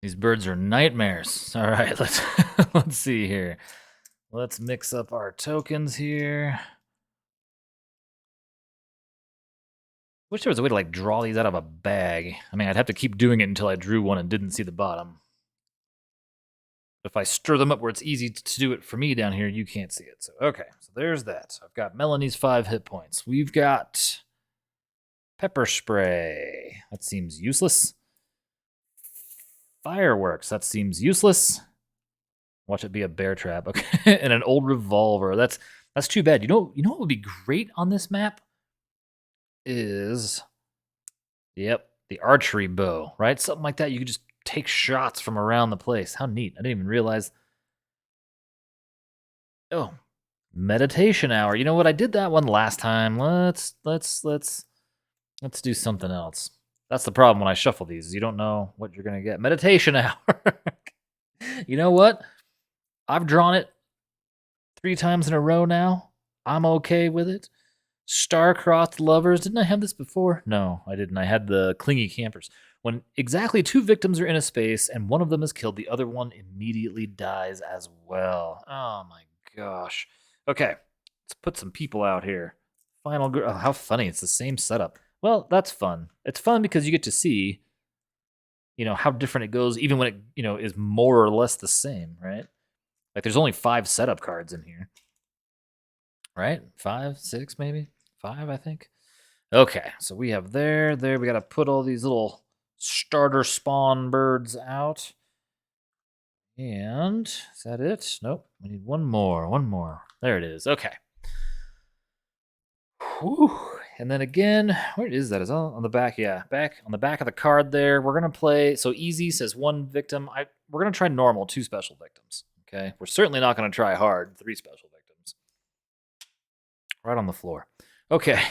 These birds are nightmares. All right, let's let's see here. Let's mix up our tokens here. Wish there was a way to like draw these out of a bag. I mean, I'd have to keep doing it until I drew one and didn't see the bottom. If I stir them up where it's easy to do it for me down here, you can't see it. So okay, so there's that. I've got Melanie's 5 hit points. We've got pepper spray. That seems useless. Fireworks. That seems useless. Watch it be a bear trap. Okay, and an old revolver. That's too bad. You know what would be great on this map is, yep, the archery bow. Right, something like that. You could just take shots from around the place. How neat! I didn't even realize. Oh, meditation hour. You know what? I did that one last time. Let's do something else. That's the problem when I shuffle these. You don't know what you're gonna get. Meditation hour. You know what? I've drawn it 3 times in a row now. I'm okay with it. Star-crossed lovers. Didn't I have this before? No, I didn't. I had the clingy campers. When exactly 2 victims are in a space and one of them is killed, the other one immediately dies as well. Oh my gosh. Okay, let's put some people out here. Final girl. Oh, how funny. It's the same setup. Well, that's fun. It's fun because you get to see, how different it goes, even when it, is more or less the same, right? Like there's only 5 setup cards in here. Right? 5, 6, maybe? 5, I think. Okay, so we have there. We got to put all these little starter spawn birds out. And is that it? Nope. We need one more. There it is. Okay. Whew. And then again, where is that? Is that on the back? Yeah, back on the back of the card there. We're gonna play. So easy says 1 victim. We're gonna try normal, 2 special victims. Okay. We're certainly not gonna try hard, 3 special victims. Right on the floor. Okay.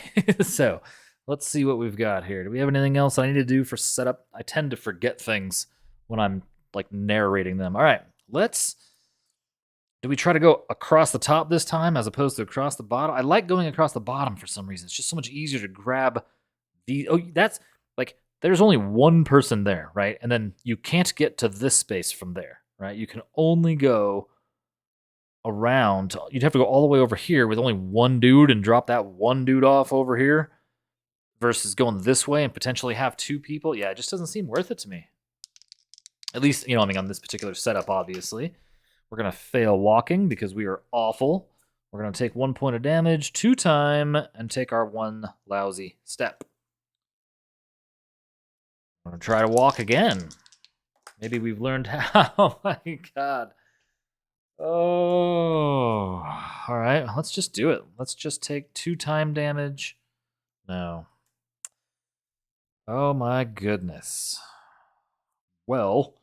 So let's see what we've got here. Do we have anything else I need to do for setup? I tend to forget things when I'm like narrating them. All right. Do we try to go across the top this time as opposed to across the bottom? I like going across the bottom for some reason. It's just so much easier to grab the. Oh, that's like there's only 1 person there, right? And then you can't get to this space from there, right? You can only go around. You'd have to go all the way over here with only 1 dude and drop that 1 dude off over here versus going this way and potentially have 2 people. Yeah, it just doesn't seem worth it to me. At least, on this particular setup, obviously. We're going to fail walking because we are awful. We're going to take 1 point of damage, 2 time, and take our 1 lousy step. I'm going to try to walk again. Maybe we've learned how. Oh my god. Oh. All right, let's just do it. Let's just take 2 time damage. No. Oh my goodness. Well,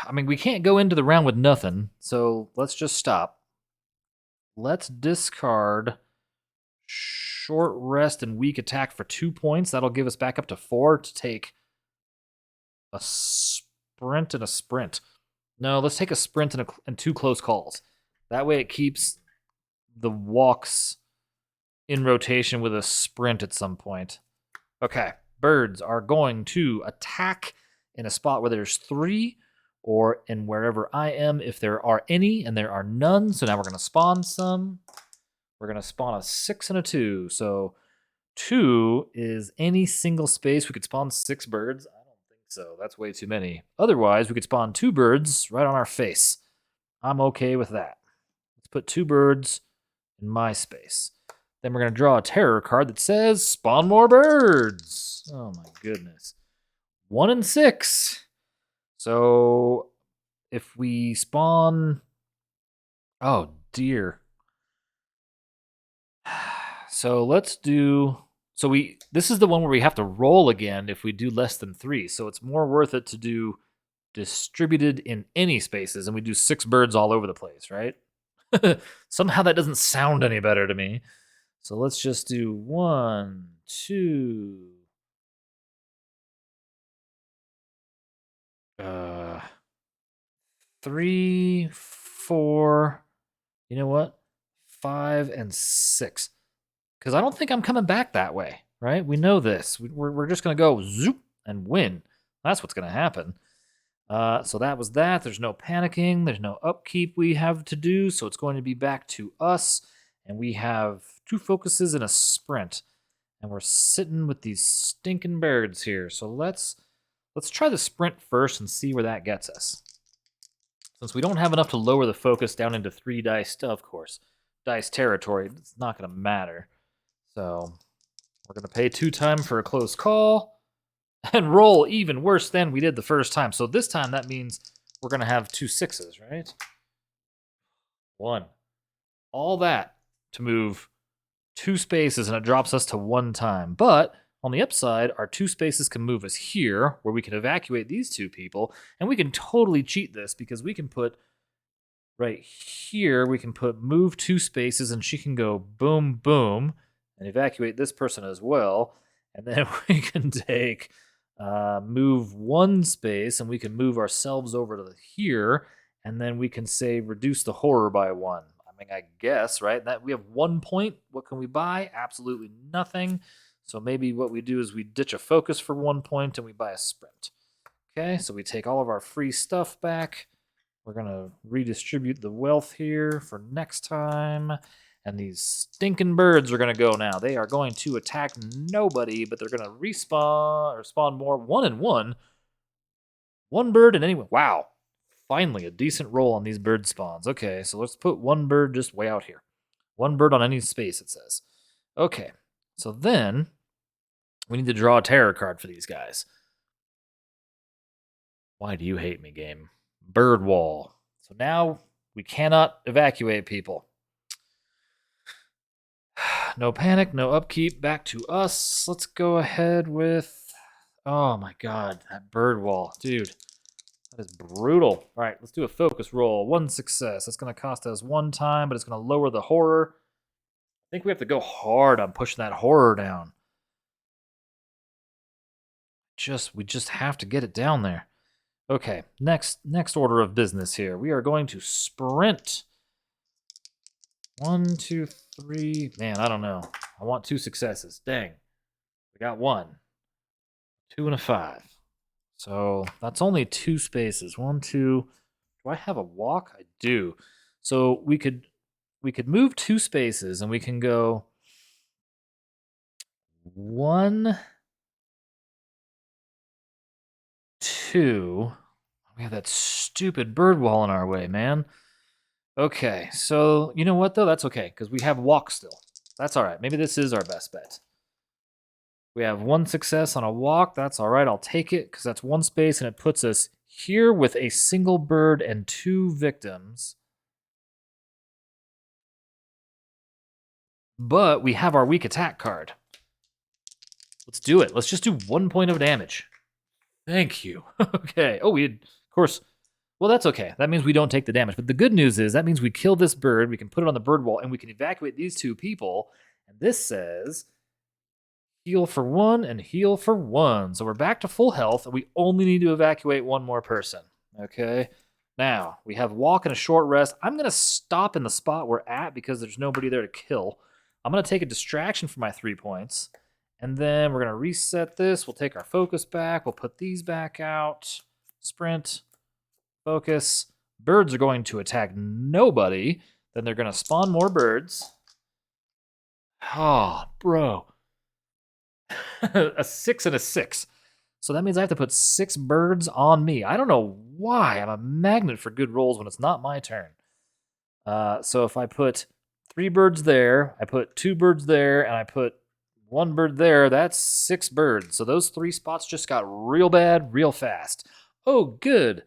I mean, we can't go into the round with nothing, so let's just stop. Let's discard short rest and weak attack for 2 points. That'll give us back up to 4 to take a sprint and a sprint. No, let's take a sprint and 2 close calls. That way it keeps the walks in rotation with a sprint at some point. Okay, birds are going to attack in a spot where there's 3 or in wherever I am if there are any, and there are none. So now we're going to spawn some. We're going to spawn a 6 and a 2. So 2 is any single space. We could spawn 6 birds. I don't think so. That's way too many. Otherwise, we could spawn 2 birds right on our face. I'm okay with that. Let's put 2 birds in my space. Then we're going to draw a terror card that says spawn more birds. Oh my goodness. 1 and 6. So if we spawn, oh dear. So let's do, this is the one where we have to roll again if we do less than 3. So it's more worth it to do distributed in any spaces, and we do 6 birds all over the place, right? Somehow that doesn't sound any better to me. So let's just do 1, 2, 3, 4, you know what? 5 and 6. Because I don't think I'm coming back that way, right? We know this. We're just going to go zoop and win. That's what's going to happen. So that was that. There's no panicking. There's no upkeep we have to do. So it's going to be back to us. And we have 2 focuses and a sprint. And we're sitting with these stinking birds here. So let's try the sprint first and see where that gets us. Since we don't have enough to lower the focus down into 3 dice, of course, dice territory, it's not going to matter. So we're going to pay 2 time for a close call. And roll even worse than we did the first time. So this time that means we're going to have 2 6s, right? 1. All that to move 2 spaces, and it drops us to 1 time. But on the upside, our 2 spaces can move us here, where we can evacuate these 2 people. And we can totally cheat this because we can put right here, we can put move 2 spaces, and she can go boom, boom, and evacuate this person as well. And then we can take... move 1 space, and we can move ourselves over to here, and then we can say reduce the horror by 1. I mean, I guess, right? That we have 1 point. What can we buy? Absolutely nothing. So maybe what we do is we ditch a focus for 1 point and we buy a sprint. Okay, so we take all of our free stuff back. We're going to redistribute the wealth here for next time. And these stinking birds are going to go now. They are going to attack nobody, but they're going to respawn or spawn more. 1 and 1. 1 bird and anyone. Wow. Finally, a decent roll on these bird spawns. Okay, so let's put 1 bird just way out here. 1 bird on any space, it says. Okay, so then we need to draw a terror card for these guys. Why do you hate me, game? Bird wall. So now we cannot evacuate people. No panic, no upkeep, back to us. Let's go ahead with... Oh my god, that bird wall. Dude, that is brutal. All right, let's do a focus roll. 1 success. That's going to cost us 1 time, but it's going to lower the horror. I think we have to go hard on pushing that horror down. We just have to get it down there. Okay, next order of business here. We are going to sprint. 1, 2, 3. Man, I don't know. I want 2 successes. Dang. We got 1. 2 and a 5. So that's only 2 spaces. 1, 2. Do I have a walk? I do. So we could move 2 spaces, and we can go 1, 2. We have that stupid bird wall in our way, man. Okay, so you know what, though? That's okay, because we have walk still. That's all right. Maybe this is our best bet. We have 1 success on a walk. That's all right. I'll take it, because that's 1 space, and it puts us here with a single bird and 2 victims. But we have our weak attack card. Let's do it. Let's just do 1 point of damage. Thank you. Okay. Oh, of course... Well, that's okay. That means we don't take the damage. But the good news is that means we kill this bird, we can put it on the bird wall, and we can evacuate these 2 people. And this says heal for 1 and heal for 1. So we're back to full health, and we only need to evacuate 1 more person. Okay? Now, we have walk and a short rest. I'm going to stop in the spot we're at because there's nobody there to kill. I'm going to take a distraction for my 3 points. And then we're going to reset this. We'll take our focus back. We'll put these back out. Sprint. Focus. Birds are going to attack nobody. Then they're going to spawn more birds. Oh, bro. A 6 and a 6. So that means I have to put 6 birds on me. I don't know why. I'm a magnet for good rolls when it's not my turn. So if I put 3 birds there, I put 2 birds there, and I put 1 bird there, that's 6 birds. So those 3 spots just got real bad real fast. Oh, good.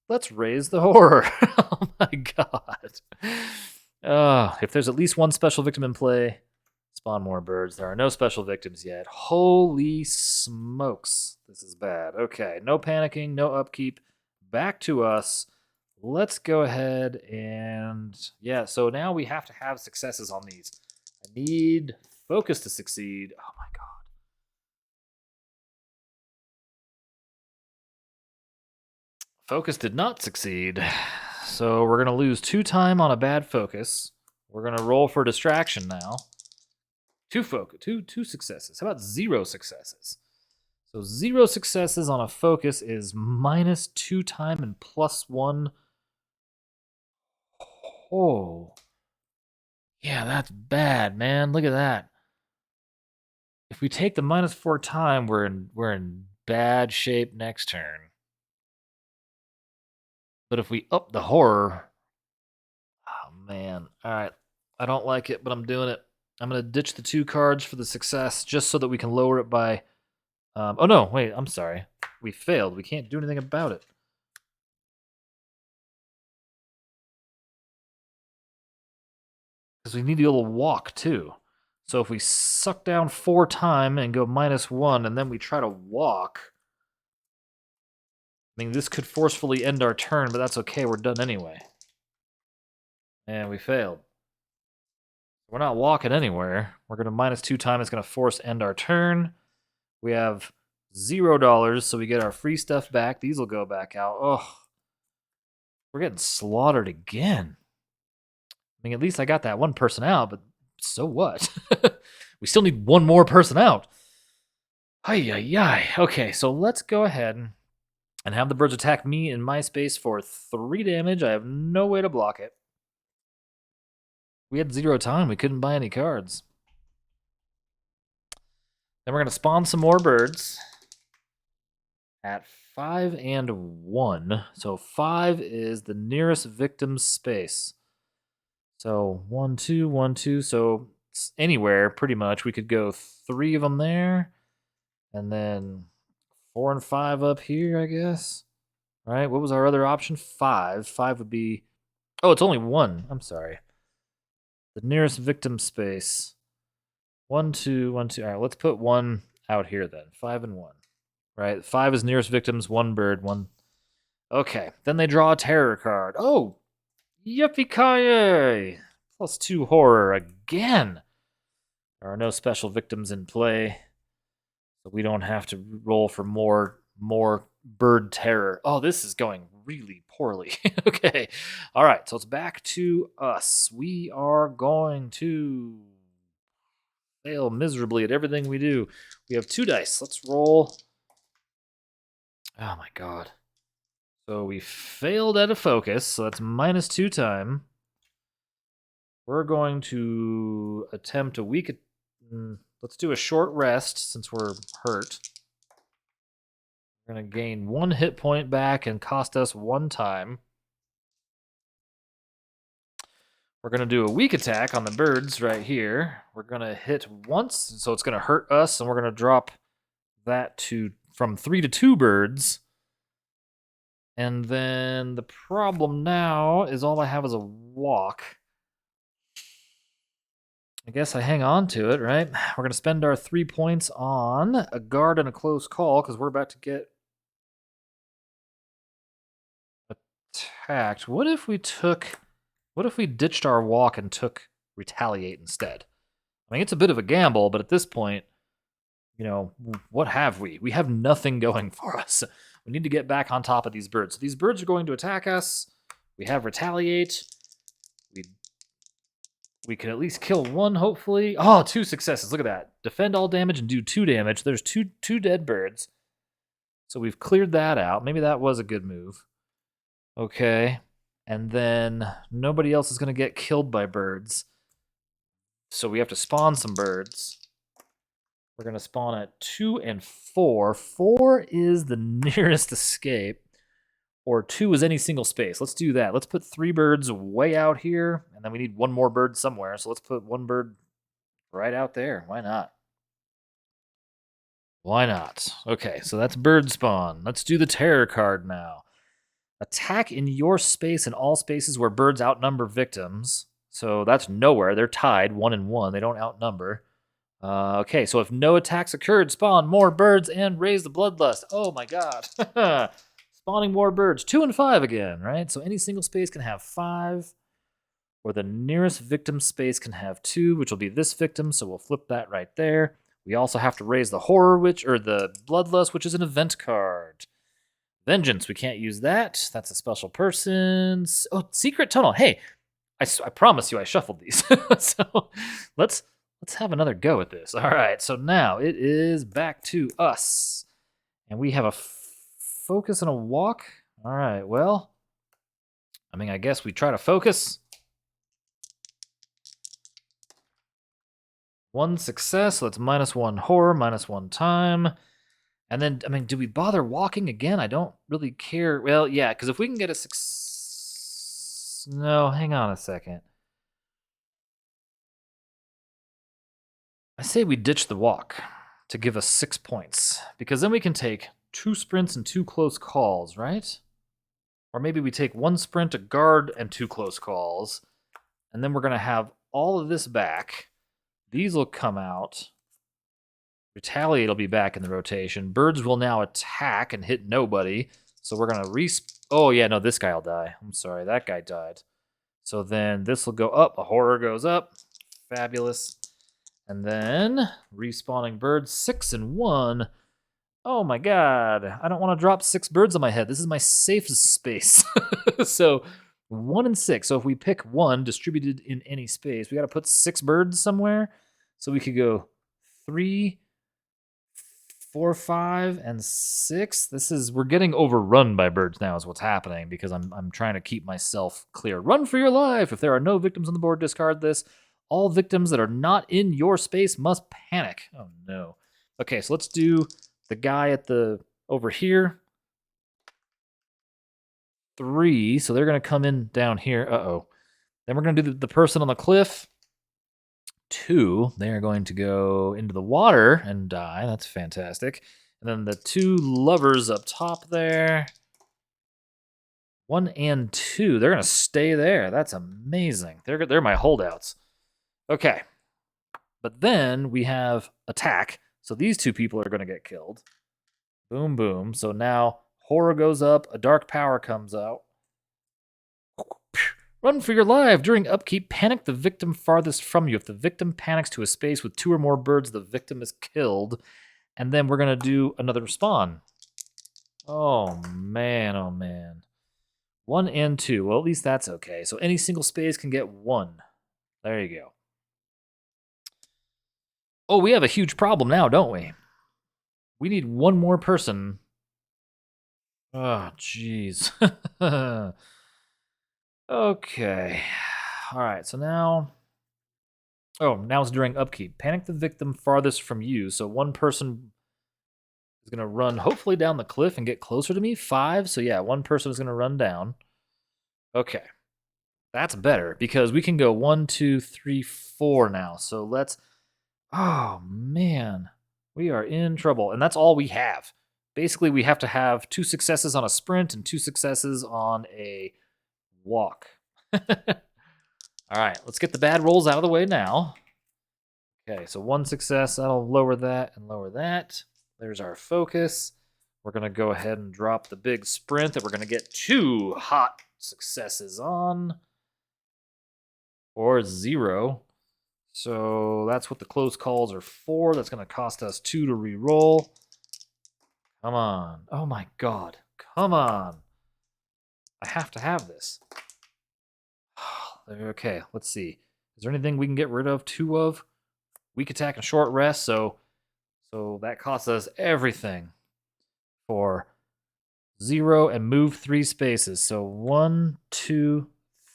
Let's raise the horror. Oh my god. If there's at least 1 special victim in play, spawn more birds. There are no special victims yet. Holy smokes. This is bad. Okay, no panicking, no upkeep. Back to us. Let's go ahead and... Yeah, so now we have to have successes on these. I need focus to succeed. Oh my god. Focus did not succeed, so we're going to lose 2 time on a bad focus. We're going to roll for distraction now. 2 focus, two successes. How about 0 successes? So 0 successes on a focus is -2 time and +1. Oh. Yeah, that's bad, man. Look at that. If we take the -4 time, we're in bad shape next turn. But if we up the horror, oh man. All right. I don't like it, but I'm doing it. I'm going to ditch the 2 cards for the success just so that we can lower it by oh no, wait, I'm sorry. We failed. We can't do anything about it. Because we need to be able to walk too. So if we suck down 4 time and go -1 and then we try to walk, I mean, this could forcefully end our turn, but that's okay. We're done anyway. And we failed. We're not walking anywhere. We're going to -2 time. It's going to force end our turn. We have $0, so we get our free stuff back. These will go back out. Oh, we're getting slaughtered again. I mean, at least I got that one person out, but so what? We still need one more person out. Ay. Okay, so let's go ahead and have the birds attack me in my space for 3 damage. I have no way to block it. We had 0 time. We couldn't buy any cards. Then we're going to spawn some more birds at 5 and 1. So 5 is the nearest victim's space. So 1, 2, 1, 2. So anywhere, pretty much. We could go 3 of them there. And then 4 and 5 up here, I guess. All right, what was our other option? 5. 5 would be... Oh, it's only 1. I'm sorry. The nearest victim space. 1, 2, 1, 2. All right, let's put 1 out here then. 5 and 1. Right, 5 is nearest victims, 1 bird, 1. Okay, then they draw a terror card. Oh, yippee-ki-yay! +2 horror again. There are no special victims in play, so we don't have to roll for more bird terror. Oh, this is going really poorly. Okay, all right, so it's back to us. We are going to fail miserably at everything we do. We have 2 dice. Let's roll. Oh my god. So we failed at a focus, so that's -2 time. We're going to attempt a weak... Let's do a short rest since we're hurt. We're going to gain 1 hit point back and cost us 1 time. We're going to do a weak attack on the birds right here. We're going to hit once, so it's going to hurt us, and we're going to drop that from 3 to 2 birds. And then the problem now is all I have is a walk. I guess I hang on to it, right? We're going to spend our 3 points on a guard and a close call because we're about to get attacked. What if we ditched our walk and took retaliate instead? I mean, it's a bit of a gamble, but at this point, you know, what have we? We have nothing going for us. We need to get back on top of these birds. So these birds are going to attack us. We have retaliate. We can at least kill 1, hopefully. Oh, 2 successes. Look at that. Defend all damage and do 2 damage. There's two dead birds. So we've cleared that out. Maybe that was a good move. Okay. And then nobody else is going to get killed by birds. So we have to spawn some birds. We're going to spawn at 2 and 4. 4 is the nearest escape. Or 2 is any single space. Let's do that. Let's put 3 birds way out here, and then we need 1 more bird somewhere. So let's put 1 bird right out there. Why not? Why not? Okay, so that's bird spawn. Let's do the terror card now. Attack in your space and all spaces where birds outnumber victims. So that's nowhere. They're tied 1 and 1. They don't outnumber. Okay, so if no attacks occurred, spawn more birds and raise the bloodlust. Oh my god. Spawning more birds. 2 and 5 again, right? So any single space can have 5, or the nearest victim space can have 2, which will be this victim, so we'll flip that right there. We also have to raise the horror, or the bloodlust, which is an event card. Vengeance, we can't use that. That's a special person. Oh, secret tunnel. Hey, I promise you I shuffled these. So let's have another go at this. All right, so now it is back to us. And we have a focus and a walk. All right, well, I mean, I guess we try to focus. 1 success, so that's -1 horror, -1 time. And then, I mean, do we bother walking again? I don't really care. Well, yeah, because if we can get a success... No, hang on a second. I say we ditch the walk to give us 6 points, because then we can take 2 sprints and 2 close calls, right? Or maybe we take 1 sprint, a guard, and 2 close calls, and then we're going to have all of this back. These will come out. Retaliate will be back in the rotation. Birds will now attack and hit nobody. So we're going to Oh, yeah, no, this guy will die. I'm sorry, that guy died. So then this will go up. A horror goes up. Fabulous. And then respawning birds, 6 and 1. Oh my god, I don't want to drop 6 birds on my head. This is my safe space. So 1 and 6. So if we pick 1 distributed in any space, we got to put 6 birds somewhere. So we could go 3, 4, 5, and 6. We're getting overrun by birds now is what's happening, because I'm trying to keep myself clear. Run for your life. If there are no victims on the board, discard this. All victims that are not in your space must panic. Oh no. Okay, so let's do the guy at the over here. 3, so they're gonna come in down here. Uh-oh. Then we're gonna do the person on the cliff. 2, they're going to go into the water and die. That's fantastic. And then the 2 lovers up top there. 1 and 2, they're gonna stay there. That's amazing. They're my holdouts. Okay. But then we have attack. So these 2 people are gonna get killed. Boom, boom. So now horror goes up, a dark power comes out. Run for your life. During upkeep, panic the victim farthest from you. If the victim panics to a space with 2 or more birds, the victim is killed. And then we're going to do another spawn. Oh, man. Oh, man. 1 and 2. Well, at least that's okay. So any single space can get 1. There you go. Oh, we have a huge problem now, don't we? We need 1 more person. Oh, jeez. Okay. All right, so now... Oh, now it's during upkeep. Panic the victim farthest from you. So 1 person is going to run hopefully down the cliff and get closer to me. 5. So yeah, 1 person is going to run down. Okay. That's better because we can go 1, 2, 3, 4 now. So let's... Oh, man. We are in trouble. And that's all we have. Basically, we have to have 2 successes on a sprint and 2 successes on a walk. All right, let's get the bad rolls out of the way now. Okay, so 1 success. That'll lower that and lower that. There's our focus. We're going to go ahead and drop the big sprint that we're going to get 2 hot successes on. Or 0. So that's what the close calls are for. That's going to cost us 2 to re-roll. Come on. Oh my god. Come on. I have to have this. Okay, let's see. Is there anything we can get rid of? 2 of? Weak attack and short rest, so that costs us everything for 0 and move 3 spaces. So 1, 2,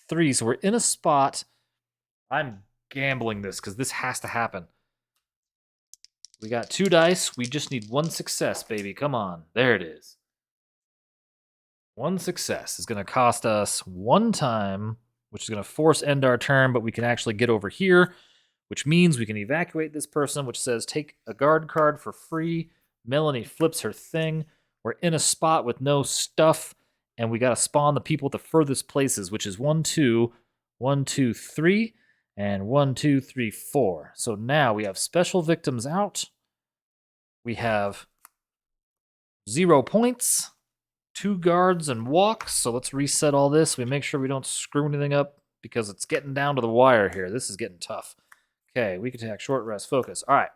3. So we're in a spot. I'm gambling this because this has to happen. We got 2 dice. We just need 1 success, baby. Come on. There it is. 1 success is going to cost us 1 time, which is going to force end our turn, but we can actually get over here, which means we can evacuate this person, which says take a guard card for free. Melanie flips her thing. We're in a spot with no stuff, and we got to spawn the people at the furthest places, which is 1, 2, 1, 2, 3, and 1, 2, 3, 4. So now we have special victims out. We have 0 points. 2 guards and walks, so let's reset all this. We make sure we don't screw anything up because it's getting down to the wire here. This is getting tough. Okay, weak attack, short rest, focus. All right,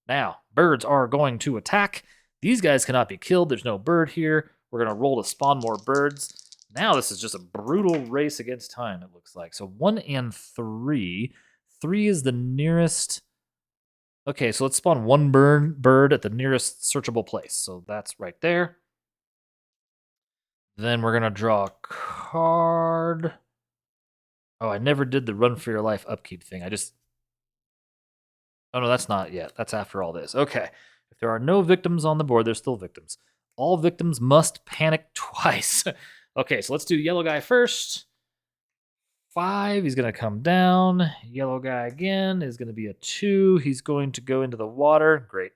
now birds are going to attack. These guys cannot be killed. There's no bird here. We're going to roll to spawn more birds. Now this is just a brutal race against time, it looks like. So 1 and 3. 3 is the nearest Okay, so let's spawn one bird at the nearest searchable place. So that's right there. Then we're going to draw a card. Oh, I never did the run for your life upkeep thing. Oh, no, that's not yet. That's after all this. Okay. If there are no victims on the board, there's still victims. All victims must panic twice. Okay, so let's do yellow guy first. 5, he's going to come down. Yellow guy again is going to be a 2. He's going to go into the water. Great.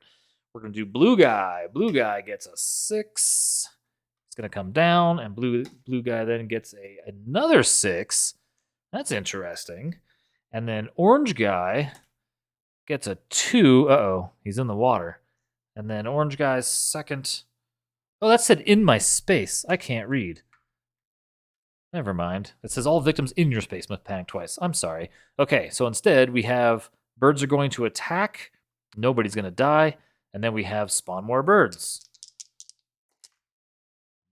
We're going to do blue guy. Blue guy gets a 6. It's going to come down, and blue guy then gets another 6. That's interesting. And then orange guy gets a 2. Uh-oh, he's in the water. And then orange guy's second. Oh, that said in my space. I can't read. Never mind. It says all victims in your space must panic twice. I'm sorry. Okay, so instead we have birds are going to attack. Nobody's going to die. And then we have spawn more birds.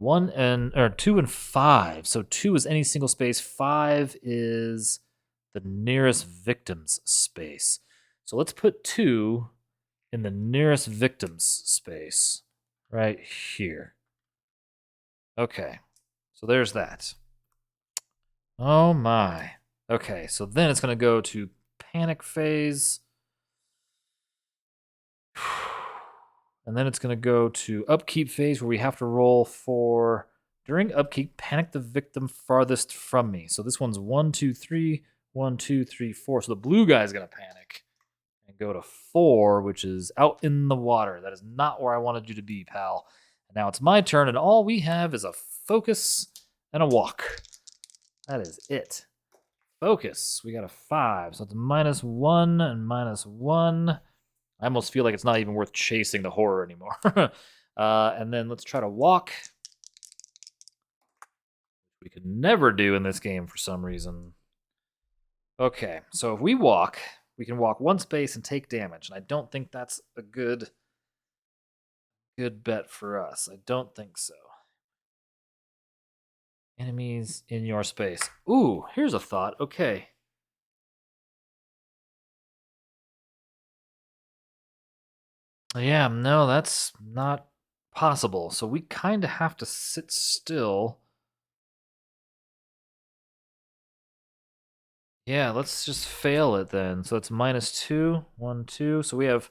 2 and 5. So 2 is any single space. 5 is the nearest victim's space. So let's put 2 in the nearest victim's space right here. Okay, so there's that. Oh my. Okay, so then it's going to go to panic phase. And then it's going to go to upkeep phase where we have to roll for, during upkeep, panic the victim farthest from me. So this one's 1, 2, 3, 1, 2, 3, 4. So the blue guy's going to panic and go to 4, which is out in the water. That is not where I wanted you to be, pal. And now it's my turn, and all we have is a focus and a walk. That is it. Focus. We got a 5. So it's -1 and -1. I almost feel like it's not even worth chasing the horror anymore. And then let's try to walk. We could never do in this game for some reason. Okay, so if we walk, we can walk one space and take damage. And I don't think that's a good bet for us. I don't think so. Enemies in your space. Ooh, here's a thought. Okay. Yeah, no, that's not possible. So we kind of have to sit still. Yeah, let's just fail it then. So it's -2, 1, 2. So we have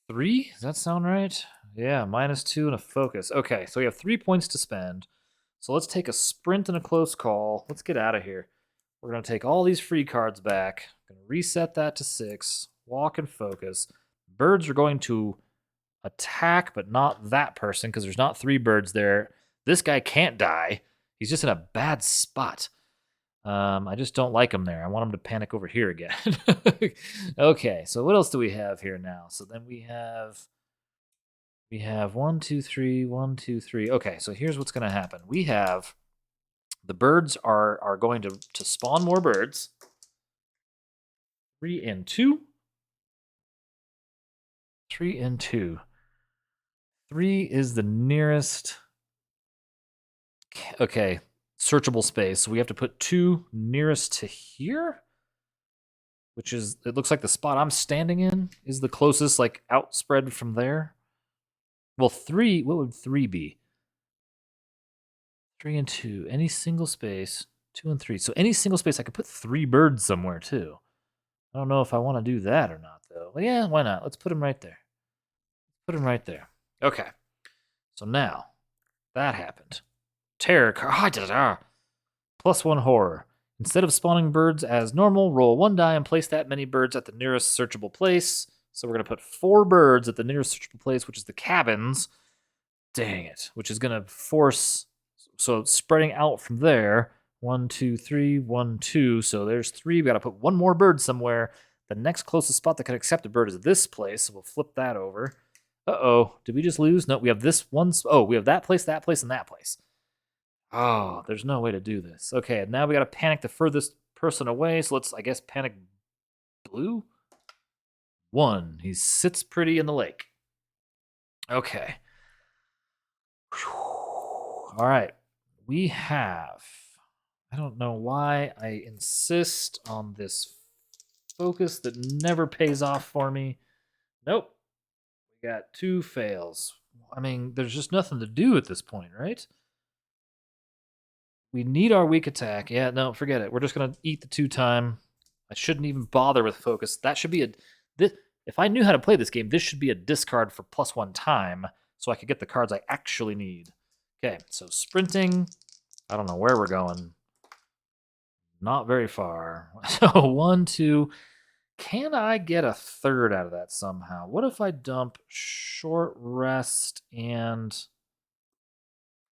3. Does that sound right? Yeah, -2 and a focus. Okay, so we have 3 points to spend. So let's take a sprint and a close call. Let's get out of here. We're going to take all these free cards back. Going to reset that to 6. Walk and focus. Birds are going to attack, but not that person because there's not 3 birds there. This guy can't die. He's just in a bad spot. I just don't like him there. I want him to panic over here again. Okay, so what else do we have here now? So then we have 1, 2, 3, 1, 2, 3. Okay, so here's what's going to happen. We have the birds are going to spawn more birds. 3 and 2. 3 and 2. 3 is the nearest. Okay, searchable space. So we have to put 2 nearest to here, which is, it looks like the spot I'm standing in is the closest, like, outspread from there. Well, 3, what would 3 be? 3 and 2, any single space, 2 and 3. So any single space, I could put 3 birds somewhere too. I don't know if I want to do that or not, though. Well, yeah, why not? Let's put them right there. Put them right there. Okay. So now, that happened. Terror card. +1 horror. Instead of spawning birds as normal, roll 1 die and place that many birds at the nearest searchable place. So we're going to put 4 birds at the nearest searchable place, which is the cabins. Dang it. Which is going to force, so spreading out from there. 1, 2, 3, 1, 2. So there's 3. We got to put 1 more bird somewhere. The next closest spot that can accept a bird is this place. So we'll flip that over. Uh-oh. Did we just lose? No, we have this one. Oh, we have that place, and that place. Oh, there's no way to do this. Okay, now we got to panic the furthest person away. So let's, I guess, panic blue. 1. He sits pretty in the lake. Okay. All right. We have, I don't know why I insist on this focus that never pays off for me. Nope. We got 2 fails. I mean, there's just nothing to do at this point, right? We need our weak attack. Yeah, no, forget it. We're just going to eat the 2-time. I shouldn't even bother with focus. That should be a... if I knew how to play this game, this should be a discard for +1 time so I could get the cards I actually need. Okay, so sprinting. I don't know where we're going. Not very far. So 1, 2... Can I get a 3rd out of that somehow? What if I dump short rest and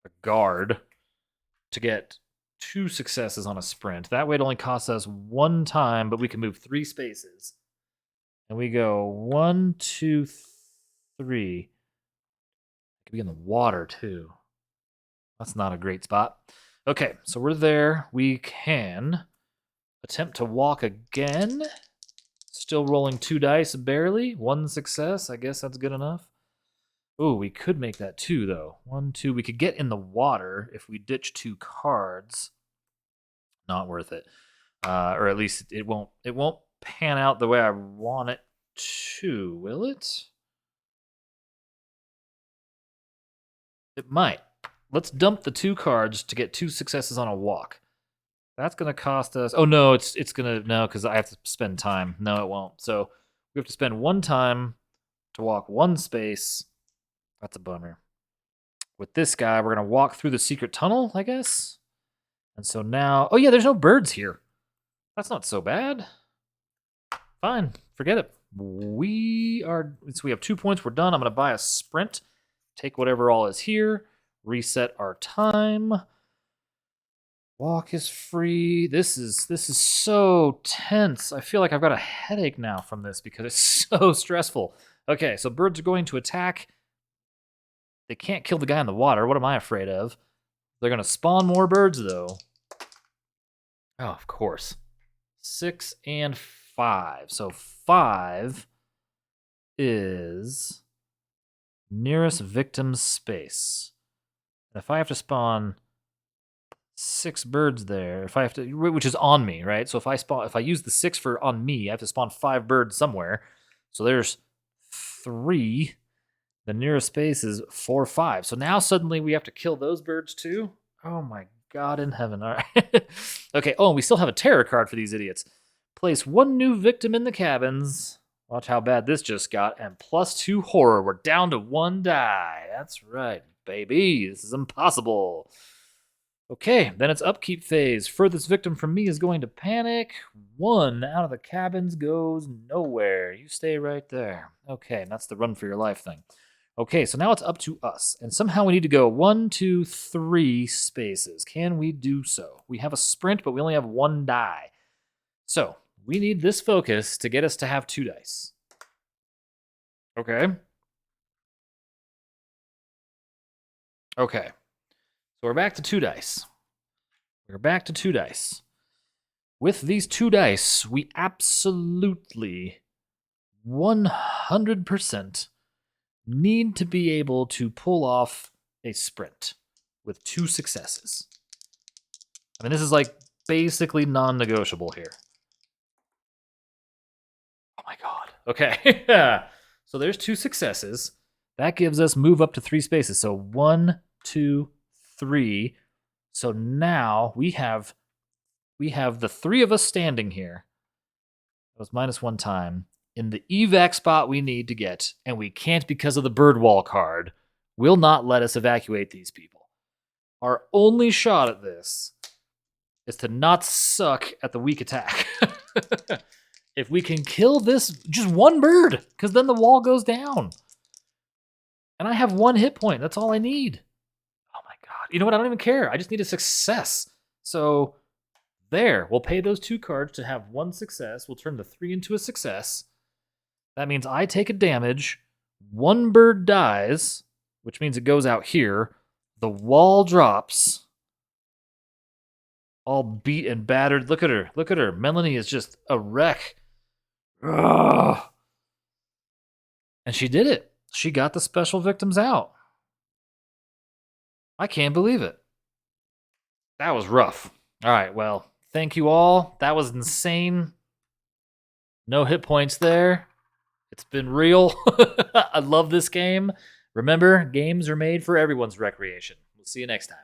a guard to get 2 successes on a sprint? That way it only costs us 1 time, but we can move 3 spaces. And we go 1, 2, 3. It could be in the water too. That's not a great spot. Okay, so we're there. We can attempt to walk again. Still rolling 2 dice, barely. 1 success. I guess that's good enough. Oh, we could make that 2, though. 1, 2. We could get in the water if we ditch 2 cards. Not worth it. Or at least it won't pan out the way I want it to, will it? It might. Let's dump the 2 cards to get 2 successes on a walk. That's going to cost us... Oh, no, it's going to... No, because I have to spend time. No, it won't. So we have to spend 1 time to walk 1 space. That's a bummer. With this guy, we're going to walk through the secret tunnel, I guess. And so now... Oh, yeah, there's no birds here. That's not so bad. Fine. Forget it. We have 2 points. We're done. I'm going to buy a sprint. Take whatever all is here. Reset our time. Walk is free. This is so tense. I feel like I've got a headache now from this because it's so stressful. Okay, so birds are going to attack. They can't kill the guy in the water. What am I afraid of? They're going to spawn more birds, though. Oh, of course. 6 and 5. So 5 is nearest victim's space. And if I have to spawn 6 birds there, if I have to, which is on me, right? So if I use the 6 for on me, I have to spawn 5 birds somewhere. So there's 3. The nearest space is 4, 5. So now suddenly we have to kill those birds too. Oh my God in heaven! All right. Okay. Oh, and we still have a terror card for these idiots. Place 1 new victim in the cabins. Watch how bad this just got. And +2 horror. We're down to 1 die. That's right, baby. This is impossible. Okay, then it's upkeep phase. Furthest victim from me is going to panic. 1 out of the cabins goes nowhere. You stay right there. Okay, and that's the run for your life thing. Okay, so now it's up to us. And somehow we need to go 1, 2, 3 spaces. Can we do so? We have a sprint, but we only have 1 die. So we need this focus to get us to have 2 dice. Okay. Okay. So we're back to 2 dice. We're back to 2 dice. With these 2 dice, we absolutely 100% need to be able to pull off a sprint with 2 successes. I mean, this is like basically non-negotiable here. Oh my God. Okay. So there's 2 successes. That gives us move up to 3 spaces. So 1, 2, 3. So now we have the 3 of us standing here. That was -1 time in the evac spot we need to get, and we can't because of the bird wall card. Will not let us evacuate these people. Our only shot at this is to not suck at the weak attack. If we can kill this, just 1 bird, because then the wall goes down. And I have 1 hit point. That's all I need. Oh my God. You know what? I don't even care. I just need a success. So there. We'll pay those 2 cards to have 1 success. We'll turn the 3 into a success. That means I take a damage. 1 bird dies, which means it goes out here. The wall drops. All beat and battered. Look at her. Look at her. Melanie is just a wreck. Ugh. And she did it. She got the special victims out. I can't believe it. That was rough. All right, well, thank you all. That was insane. No hit points there. It's been real. I love this game. Remember, games are made for everyone's recreation. We'll see you next time.